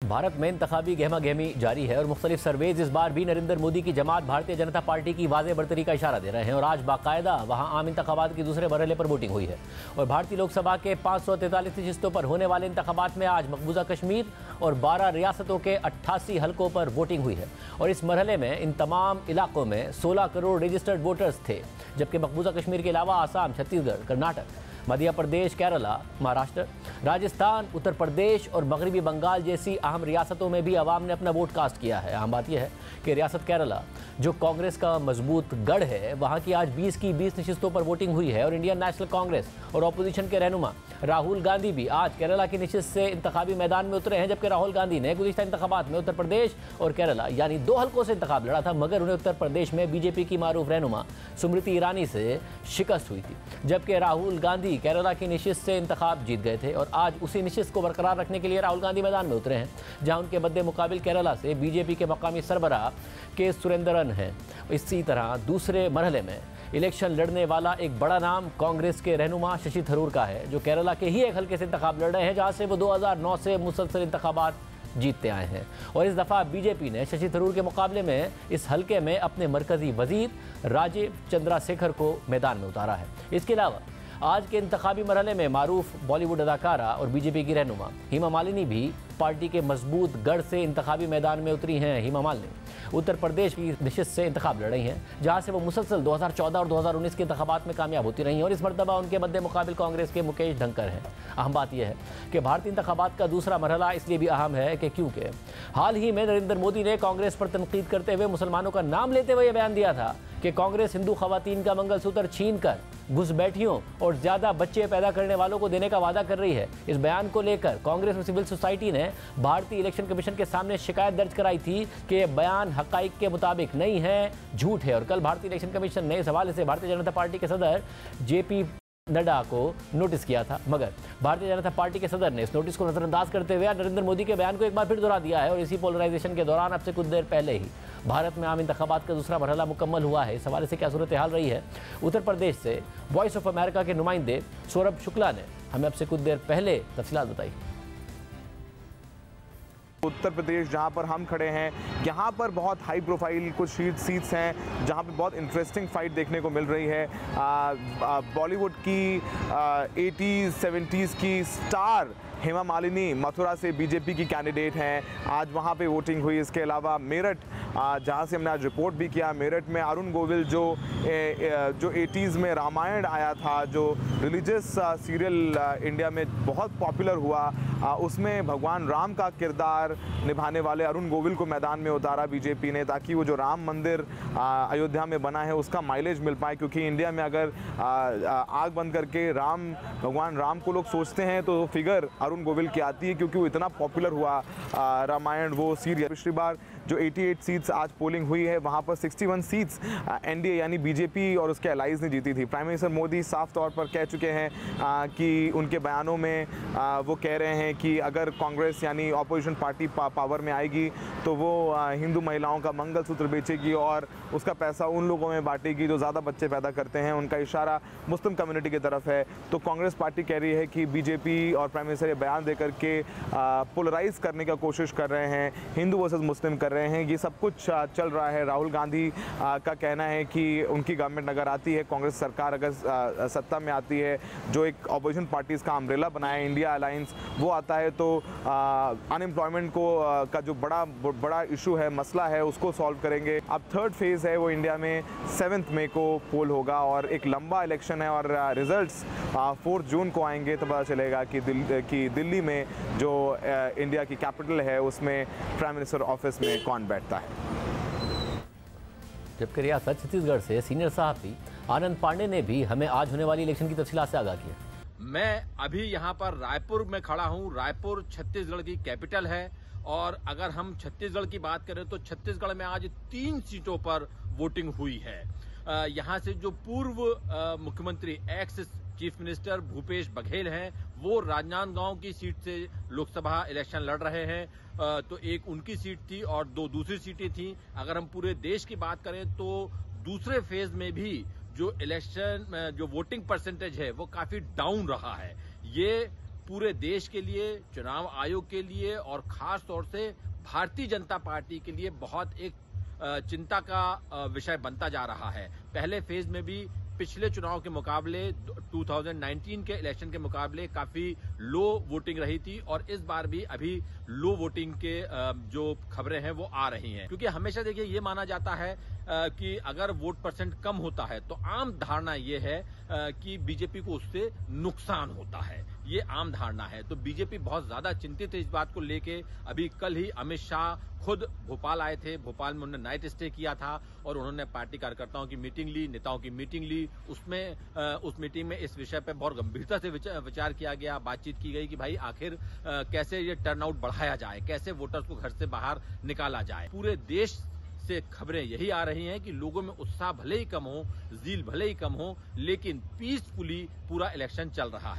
भारत में इंतखाबी गहमा गहमी जारी है और मुख्तलिफ सर्वेज इस बार भी नरेंद्र मोदी की जमात भारतीय जनता पार्टी की वाज़ेह बढ़तरी का इशारा दे रहे हैं और आज बाकायदा वहां आम इंतखाबात के दूसरे मरहले पर वोटिंग हुई है। और भारतीय लोकसभा के 543 नशिस्तों पर होने वाले इंतखाबात में आज मकबूजा कश्मीर और 12 रियासतों के 88 हलकों पर वोटिंग हुई है। और इस मरहले में इन तमाम इलाकों में 16 करोड़ रजिस्टर्ड वोटर्स थे, जबकि मकबूजा कश्मीर के अलावा आसाम, छत्तीसगढ़, कर्नाटक, मध्य प्रदेश, केरला, महाराष्ट्र, राजस्थान, उत्तर प्रदेश और मगरबी बंगाल जैसी अहम रियासतों में भी आवाम ने अपना वोट कास्ट किया है। अहम बात यह है कि रियासत केरला, जो कांग्रेस का मजबूत गढ़ है, वहां की आज 20 की 20 नशिस्तों पर वोटिंग हुई है। और इंडियन नेशनल कांग्रेस और अपोजिशन के रहनुमा राहुल गांधी भी आज केरला की नशिस्त से इंतखाबी मैदान में उतरे हैं, जबकि राहुल गांधी ने गुज़िश्ता इंतखाबात में उत्तर प्रदेश और केरला यानी 2 हलकों से इंतखाब लड़ा था, मगर उन्हें उत्तर प्रदेश में बीजेपी की मारूफ रहनुमा स्मृति ईरानी से शिकस्त हुई थी, जबकि राहुल गांधी केरला की नशिस्त से इंतखाब जीत गए थे। और आज उसी नशिस्त को बरकरार रखने के लिए राहुल गांधी मैदान में उतरे हैं, जहां उनके मद्दे मुकाबिल केरला से बीजेपी के मकामी सरबराह के सुरेंद्रन हैं। इसी तरह दूसरे मरहले में इलेक्शन लड़ने वाला एक बड़ा नाम कांग्रेस के रहनुमा शशि थरूर का है, जो केरला के ही एक हल्के से इंतखाब लड़ रहे हैं, जहां से वो 2009 से मुसलसल इंतखाबात जीतते आए हैं। और इस दफ़ा बीजेपी ने शशि थरूर के मुकाबले में इस हल्के में अपने मरकजी वजीर राजीव चंद्रशेखर को मैदान में उतारा है। इसके अलावा आज के इंतखाबी मरहले में मारूफ बॉलीवुड अदाकारा और बीजेपी की रहनुमा हेमा मालिनी भी पार्टी के मजबूत गढ़ से इंतखाबी मैदान में उतरी हैं। हेमा मालिनी उत्तर प्रदेश की नशिस्त से इंतखाब लड़ रही हैं, जहां से वो मुसलसल 2014 और 2019 के इंतखाबात में कामयाब होती रही हैं। और इस मरतबा उनके मद्दे मुकाबिल कांग्रेस के मुकेश धनकर हैं। अहम बात यह है कि भारतीय इंतखाबात का दूसरा मरहला इसलिए भी अहम है कि क्योंकि हाल ही में नरेंद्र मोदी ने कांग्रेस पर तनकीद करते हुए मुसलमानों का नाम लेते हुए यह बयान दिया था कि कांग्रेस हिंदू खवातीन का मंगलसूत्र छीन कर घुसपैठियों और ज्यादा बच्चे पैदा करने वालों को देने का वादा कर रही है। इस बयान को लेकर कांग्रेस और सिविल सोसाइटी ने भारतीय इलेक्शन कमीशन के सामने शिकायत दर्ज कराई थी कि यह बयान हकाइक के मुताबिक नहीं है, झूठ है। और कल भारतीय इलेक्शन कमीशन ने इस हवाले से भारतीय जनता पार्टी के सदर जेपी नड्डा को नोटिस किया था, मगर भारतीय जनता पार्टी के सदर ने इस नोटिस को नजरअंदाज करते हुए नरेंद्र मोदी के बयान को एक बार फिर दोहरा दिया है। और इसी पोलराइजेशन के दौरान अब से कुछ देर पहले ही भारत में आम इंतखाबात का दूसरा मरहला मुकम्मल हुआ है। इस हवाले से क्या सूरत हाल रही है, उत्तर प्रदेश से वॉइस ऑफ अमेरिका के नुमाइंदे सौरभ शुक्ला ने हमें अब से कुछ देर पहले तफसीलात बताई। उत्तर प्रदेश जहां पर हम खड़े हैं, यहाँ पर बहुत हाई प्रोफाइल कुछ सीट्स हैं जहां पे बहुत इंटरेस्टिंग फाइट देखने को मिल रही है। बॉलीवुड की 80s 70s की स्टार हेमा मालिनी मथुरा से बीजेपी की कैंडिडेट हैं, आज वहाँ पे वोटिंग हुई। इसके अलावा मेरठ, जहाँ से हमने आज रिपोर्ट भी किया, मेरठ में अरुण गोविल जो 80s में रामायण आया था, जो रिलीजियस सीरियल इंडिया में बहुत पॉपुलर हुआ, उसमें भगवान राम का किरदार निभाने वाले अरुण गोविल को मैदान में उतारा बीजेपी ने, ताकि वो जो राम मंदिर अयोध्या में बना है उसका माइलेज मिल पाए। क्योंकि इंडिया में अगर आग बंद करके भगवान राम को लोग सोचते हैं तो फिगर अरुण गोविल की आती है, क्योंकि वो इतना पॉपुलर हुआ रामायण वो सीरियल। पिछली बार जो 88 सीट्स आज पोलिंग हुई है, वहाँ पर 61 सीट्स एनडीए यानी बीजेपी और उसके अलाइज ने जीती थी। प्राइम मिनिस्टर मोदी साफ तौर पर कह चुके हैं कि उनके बयानों में वो कह रहे हैं कि अगर कांग्रेस यानी अपोजिशन पार्टी पावर में आएगी तो वो हिंदू महिलाओं का मंगलसूत्र बेचेगी और उसका पैसा उन लोगों में बांटेगी जो ज़्यादा बच्चे पैदा करते हैं। उनका इशारा मुस्लिम कम्युनिटी की तरफ है। तो कांग्रेस पार्टी कह रही है कि बीजेपी और प्राइम मिनिस्टर ये बयान देकर के पोलराइज करने का कोशिश कर रहे हैं, हिंदू वर्सेस मुस्लिम कर रहे हैं। ये सब कुछ चल रहा है। राहुल गांधी का कहना है कि उनकी गवर्नमेंट अगर आती है, कांग्रेस सरकार अगर सत्ता में आती है, जो एक अपोजिशन पार्टीज़ का अम्ब्रेला बनाया इंडिया अलायंस, वो आता है तो अनएम्प्लॉयमेंट को का जो बड़ा इशू है, मसला है, उसको सॉल्व करेंगे। अब थर्ड फेज़ है वो इंडिया में 7 मई को पोल होगा और एक लंबा इलेक्शन है और रिजल्ट्स 4 जून को आएंगे तो पता चलेगा कि दिल्ली में जो इंडिया की कैपिटल है उसमें प्राइम मिनिस्टर ऑफिस में कौन बैठता है। जबकि रियासत छत्तीसगढ़ से सीनियर सहाफ़ी आनंद पांडे ने भी हमें आज होने वाली इलेक्शन की तफसीलात से आगाह किया। मैं अभी यहाँ पर रायपुर में खड़ा हूँ। रायपुर छत्तीसगढ़ की कैपिटल है और अगर हम छत्तीसगढ़ की बात करें तो छत्तीसगढ़ में आज 3 सीटों पर वोटिंग हुई है। यहाँ से जो पूर्व मुख्यमंत्री ex chief minister Bhupesh Baghel हैं, वो राजनांदगांव की सीट से लोकसभा इलेक्शन लड़ रहे हैं। तो एक उनकी सीट थी और 2 दूसरी सीटें थी। अगर हम पूरे देश की बात करें तो दूसरे फेज में भी जो इलेक्शन जो वोटिंग परसेंटेज है वो काफी डाउन रहा है। ये पूरे देश के लिए, चुनाव आयोग के लिए और खास तौर से भारतीय जनता पार्टी के लिए बहुत एक चिंता का विषय बनता जा रहा है। पहले फेज में भी पिछले चुनाव के मुकाबले 2019 के इलेक्शन के मुकाबले काफी लो वोटिंग रही थी और इस बार भी अभी लो वोटिंग के जो खबरें हैं वो आ रही हैं, क्योंकि हमेशा देखिए ये माना जाता है कि अगर वोट परसेंट कम होता है तो आम धारणा ये है कि बीजेपी को उससे नुकसान होता है। ये आम धारणा है। तो बीजेपी बहुत ज्यादा चिंतित है इस बात को लेके। अभी कल ही अमित शाह खुद भोपाल आए थे। भोपाल में उन्होंने नाइट स्टे किया था और उन्होंने पार्टी कार्यकर्ताओं की मीटिंग ली, नेताओं की मीटिंग ली। उसमें उस मीटिंग में इस विषय पर बहुत गंभीरता से विचार किया गया, बातचीत की गई कि भाई आखिर कैसे ये टर्नआउट बढ़ाया जाए, कैसे वोटर्स को घर से बाहर निकाला जाए। पूरे देश से खबरें यही आ रही हैं कि लोगों में उत्साह भले ही कम हो, ज़ील भले ही कम हो, लेकिन पीसफुली पूरा इलेक्शन चल रहा है।